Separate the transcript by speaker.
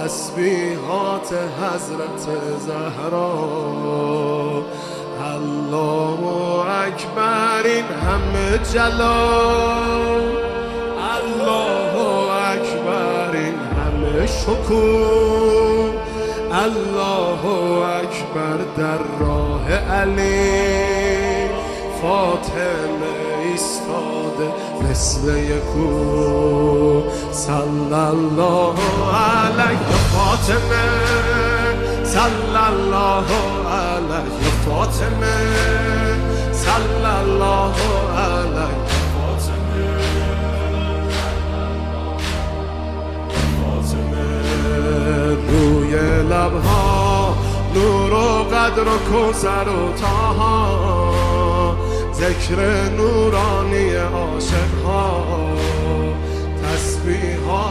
Speaker 1: تسبیحات حضرت زهرا. الله اکبر این همه جلال، الله اکبر این همه شکوه، الله اکبر در راه علی. فاطمه ایستاده مثل یکو. صلی الله علیه فاطمه، صلی الله علیه فاطمه، صلی الله علیه فاطمه. روی لبها نور و قدر و کوثر و طاها، ذکر نورانی عاشقها، تسبیحات